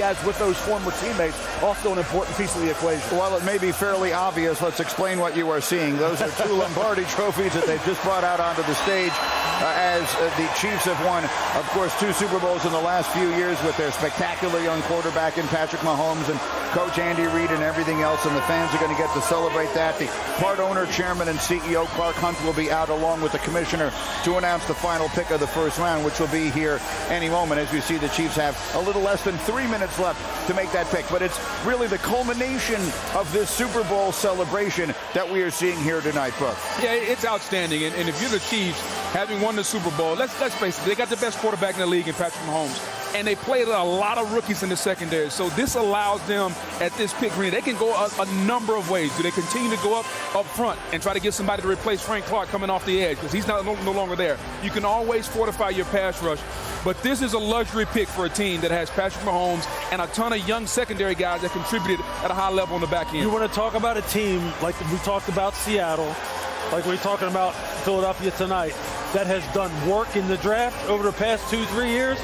As with those former teammates, also an important piece of the equation. Well, it may be fairly obvious. Let's explain what you are seeing. Those are two Lombardi trophies that they've just brought out onto the stage as the Chiefs have won, of course, 2 Super Bowls in the last few years with their spectacular young quarterback in Patrick Mahomes and Coach Andy Reid and everything else, and the fans are going to get to celebrate that. The part owner, chairman, and CEO Clark Hunt will be out along with the commissioner to announce the final pick of the first round, which will be here any moment. As you see, the Chiefs have a little less than 3 minutes left to make that pick, but it's really the culmination of this Super Bowl celebration that we are seeing here tonight, Brooke. Yeah, it's outstanding, and if you're the Chiefs, having won the Super Bowl, let's face it, they got the best quarterback in the league in Patrick Mahomes, and they played a lot of rookies in the secondary, so this allows them at this pick, they can go a number of ways. Do they continue to go up front and try to get somebody to replace Frank Clark coming off the edge because he's no longer there? You can always fortify your pass rush, but this is a luxury pick for a team that has Patrick Mahomes and a ton of young secondary guys that contributed at a high level on the back end. You want to talk about a team like we talked about Seattle, like we're talking about Philadelphia tonight, that has done work in the draft over the past 2-3 years.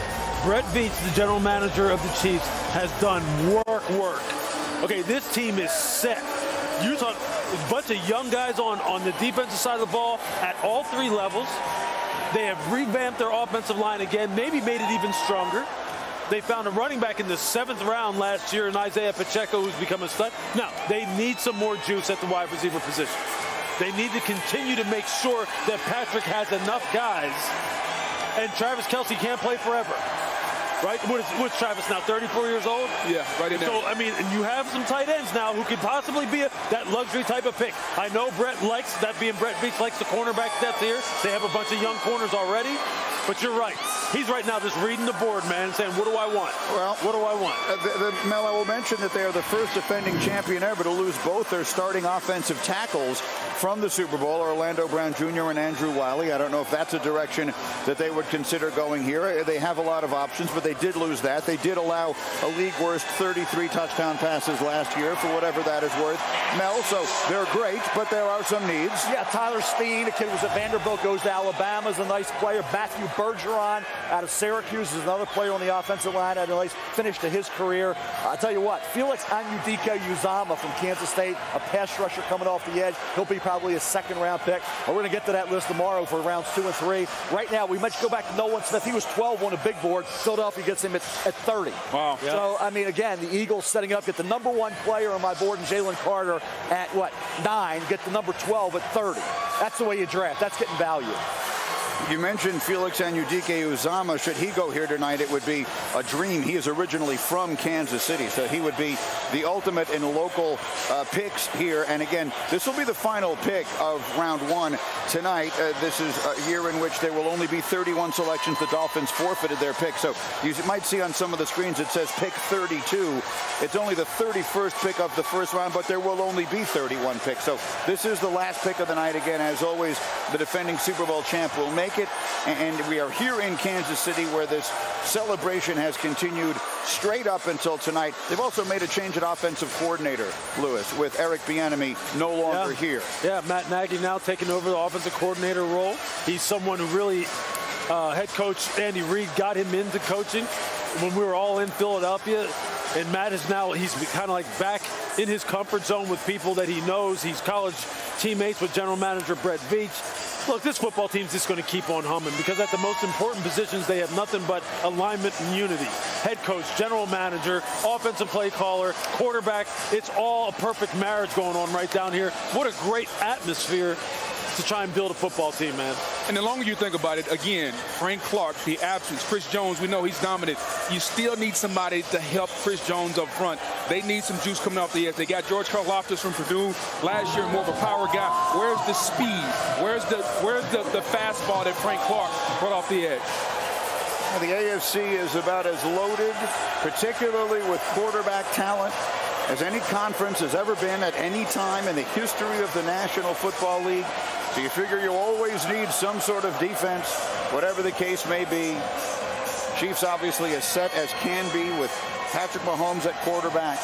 Brett Veach, the general manager of the Chiefs, has done work. Okay, this team is set. You talk a bunch of young guys on the defensive side of the ball at all 3 levels. They have revamped their offensive line again, maybe made it even stronger. They found a running back in the 7th round last year in Isaiah Pacheco, who's become a stud. Now, they need some more juice at the wide receiver position. They need to continue to make sure that Patrick has enough guys, and Travis Kelce can't play forever. Right? What's Travis now, 34 years old? Yeah, right in there. So, I mean, and you have some tight ends now who could possibly be that luxury type of pick. I know Brett likes, that being Brett Veach, likes the cornerback depth here. They have a bunch of young corners already. But you're right. He's right now just reading the board, man, and saying, what do I want? Well, what do I want? Mel, I will mention that they are the first defending champion ever to lose both their starting offensive tackles from the Super Bowl, Orlando Brown Jr. and Andrew Wiley. I don't know if that's a direction that they would consider going here. They have a lot of options, but they did lose that. They did allow a league-worst 33 touchdown passes last year, for whatever that is worth. Mel, so they're great, but there are some needs. Yeah, Tyler Steen, a kid who was at Vanderbilt, goes to Alabama, is a nice player. Matthew Bergeron out of Syracuse is another player on the offensive line. Had a nice finish to his career. I'll tell you what, Felix Anudike-Uzomah from Kansas State, a pass rusher coming off the edge. He'll be probably a 2nd-round pick. We're going to get to that list tomorrow for rounds 2 and 3. Right now, we might go back to Nolan Smith. He was 12 on a big board. Philadelphia gets him at 30. Wow. Yeah. So, I mean, again, the Eagles setting up, get the number 1 player on my board, and Jalen Carter at, 9, get the number 12 at 30. That's the way you draft. That's getting value. You mentioned Felix Anudike-Uzomah. Should he go here tonight, it would be a dream. He is originally from Kansas City, so he would be the ultimate in local picks here. And again, this will be the final pick of round 1 tonight. This is a year in which there will only be 31 selections. The Dolphins forfeited their pick, so you might see on some of the screens it says pick 32. It's only the 31st pick of the first round, but there will only be 31 picks. So this is the last pick of the night. Again, as always, the defending Super Bowl champ will make it, and we are here in Kansas City where this celebration has continued straight up until tonight. They've also made a change at offensive coordinator, Lewis, with Eric Bieniemy no longer here. Yeah, Matt Nagy now taking over the offensive coordinator role. He's someone who really, head coach Andy Reid got him into coaching when we were all in Philadelphia. And Matt is now, he's kind of like back in his comfort zone with people that he knows. He's college teammates with general manager Brett Veach. Look, this football team's just going to keep on humming because at the most important positions, they have nothing but alignment and unity. Head coach, general manager, offensive play caller, quarterback. It's all a perfect marriage going on right down here. What a great atmosphere to try and build a football team, man. And the longer you think about it, again, Frank Clark, the absence, Chris Jones, we know he's dominant. You still need somebody to help Chris Jones up front. They need some juice coming off the edge. They got George Karlaftis from Purdue last year, more of a power guy. Where's the speed? Where's the fastball that Frank Clark brought off the edge? The AFC is about as loaded, particularly with quarterback talent, as any conference has ever been at any time in the history of the National Football League. So you figure you always need some sort of defense, whatever the case may be. Chiefs obviously as set as can be with Patrick Mahomes at quarterback.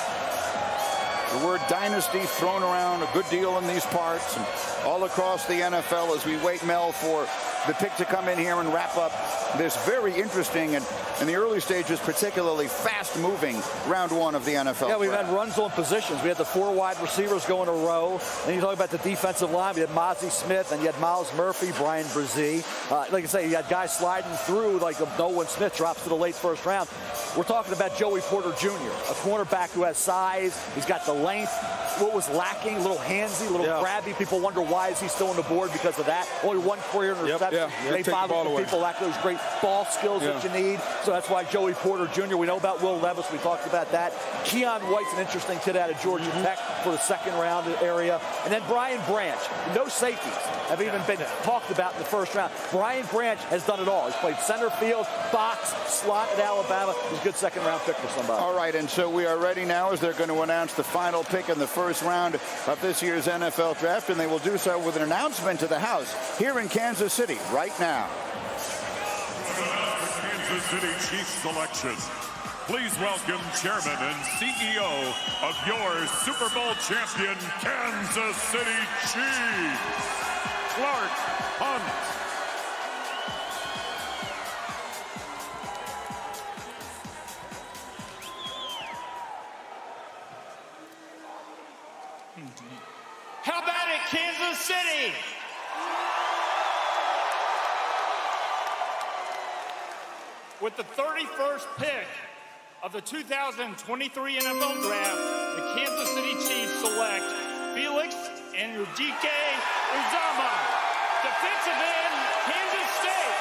The word dynasty thrown around a good deal in these parts and all across the NFL as we wait, Mel, for the pick to come in here and wrap up this very interesting and in the early stages particularly fast-moving round one of the NFL. Yeah, we've draft. had runs on positions. We had the 4 wide receivers go in a row. And you talk about the defensive line. We had Mozzie Smith, and you had Miles Murphy, Brian Brzee. Like I say, you had guys sliding through, like Nolan Smith drops to the late first round. We're talking about Joey Porter Jr., a cornerback who has size. He's got the length. What was lacking? A little handsy, a little grabby. People wonder why is he still on the board because of that. Only 1 career interception. They bother people lack those great ball skills that you need. So that's why Joey Porter Jr. We know about Will Levis. We talked about that. Keon White's an interesting kid out of Georgia Tech for the second round area. And then Brian Branch. No safeties have even been talked about in the first round. Brian Branch has done it all. He's played center field, box, slot at Alabama. He's a good second round pick for somebody. All right, and so we are ready now as they're going to announce the final pick in the first round of this year's NFL draft, and they will do so with an announcement to the House here in Kansas City right now. Kansas City Chiefs selection. Please welcome Chairman and CEO of your Super Bowl champion Kansas City Chiefs, Clark Hunt. How about it, Kansas City? With the 31st pick of the 2023 NFL Draft, the Kansas City Chiefs select Felix Anudike-Uzomah, defensive end, Kansas State.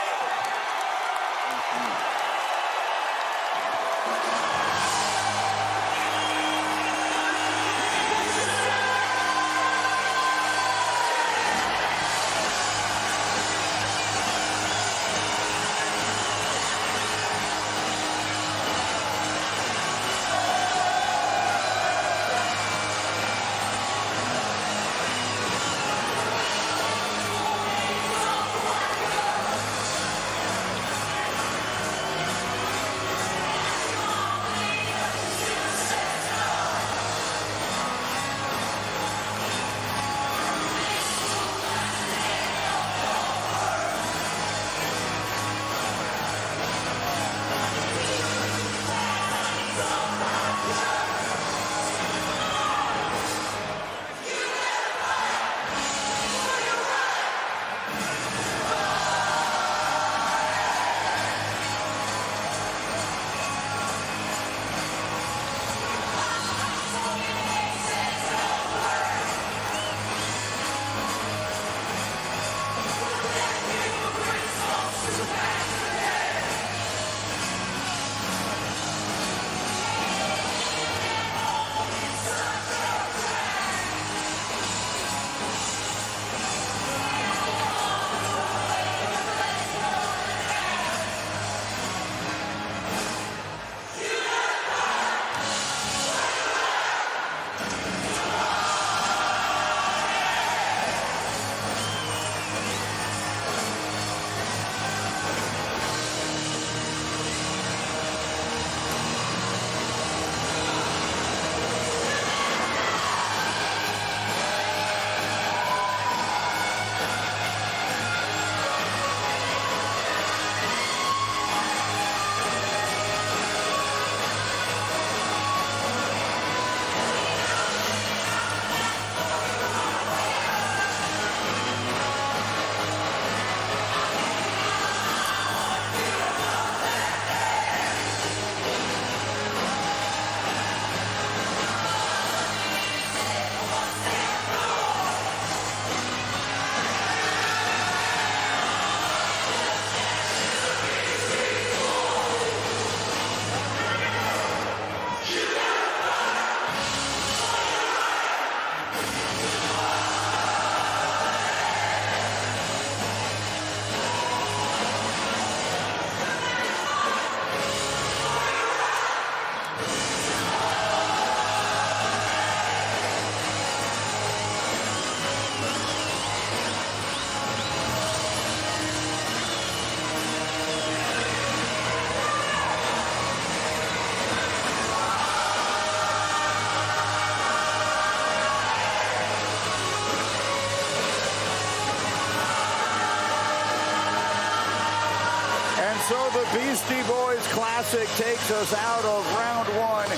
Beastie Boys classic takes us out of round one.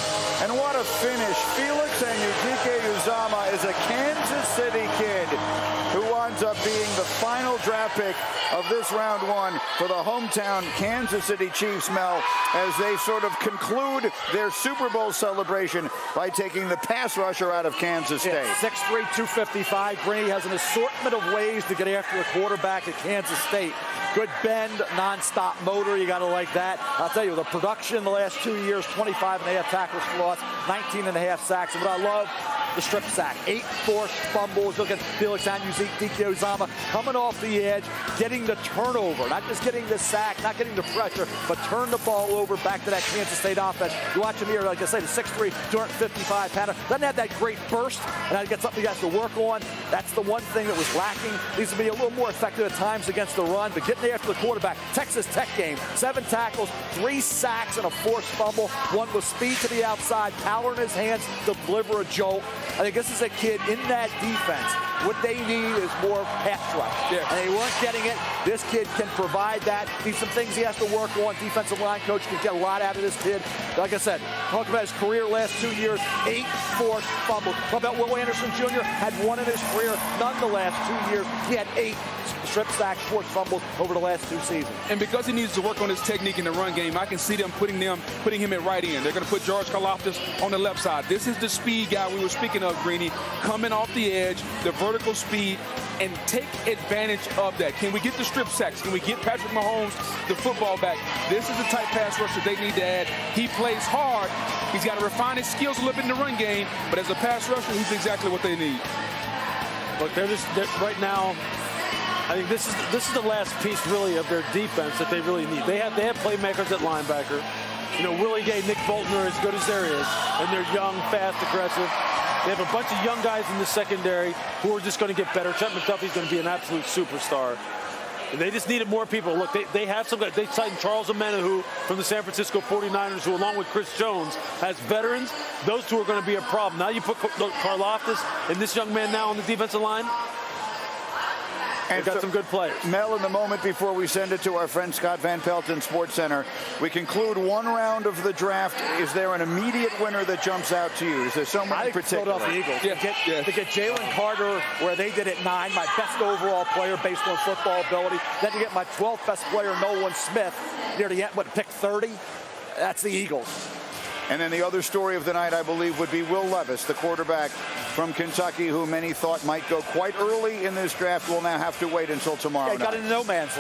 And what a finish. Felix Anudike-Uzomah is a Kansas City kid who winds up being the final draft pick of this round one for the hometown Kansas City Chiefs, Mel, as they sort of conclude their Super Bowl celebration by taking the pass rusher out of Kansas State. Yeah, 6'3", 255. Brady has an assortment of ways to get after the quarterback at Kansas State. Good bend, non-stop motor. You got to like that. I'll tell you, the production the last 2 years, 25.5 tackles for loss, 19.5 sacks. And what I love, the strip sack. 8 forced fumbles. Look at Felix Anudike-Uzomah coming off the edge, getting the turnover. Not just getting the sack, not getting the pressure, but turn the ball over back to that Kansas State offense. You watch him here, like I say, the 6'3", 255 pounder. Doesn't have that great burst, and that gets something he has to work on. That's the one thing that was lacking. Needs to be a little more effective at times against the run, but getting after the quarterback. Texas Tech game, 7 tackles, 3 sacks, and a forced fumble. One with speed to the outside, power in his hands to deliver a jolt. I think this is a kid in that defense. What they need is more pass rush. Yeah. And they weren't getting it. This kid can provide that. Needs some things he has to work on. Defensive line coach can get a lot out of this kid. Like I said, talk about his career last 2 years, 8 forced fumbles. Talk about Will Anderson Jr. had 1 in his career. None the last 2 years. He had 8 strip sacks, forced fumbles over the last 2 seasons. And because he needs to work on his technique in the run game, I can see them putting him at right end. They're going to put George Karlaftis on the left side. This is the speed guy we were speaking of, Greeny, coming off the edge, the vertical speed, and take advantage of that. Can we get the strip sacks? Can we get Patrick Mahomes the football back? This is the type pass rusher they need to add. He plays hard. He's got to refine his skills a little bit in the run game, but as a pass rusher, he's exactly what they need. Look, they're right now, I think this is the last piece really of their defense that they really need. They have playmakers at linebacker. You know, Willie Gay, Nick Bolton are as good as there is, and they're young, fast, aggressive. They have a bunch of young guys in the secondary who are just going to get better. Trent McDuffie's going to be an absolute superstar. And they just needed more people. Look, they have some guys. They signed Charles Omenihu from the San Francisco 49ers, who along with Chris Jones has veterans. Those two are going to be a problem. Now you put Karlaftis and this young man now on the defensive line. They've got some good players. Mel, in the moment before we send it to our friend Scott Van Pelt in Sports Center, we conclude one round of the draft. Is there an immediate winner that jumps out to you? Is there someone in particular? Philadelphia Eagles. To get Jalen Carter where they did at 9, my best overall player based on football ability. Then to get my 12th best player, Nolan Smith, near the end, pick 30? That's the Eagles. And then the other story of the night, I believe, would be Will Levis, the quarterback from Kentucky, who many thought might go quite early in this draft. Will now have to wait until tomorrow night. Got into no man's land.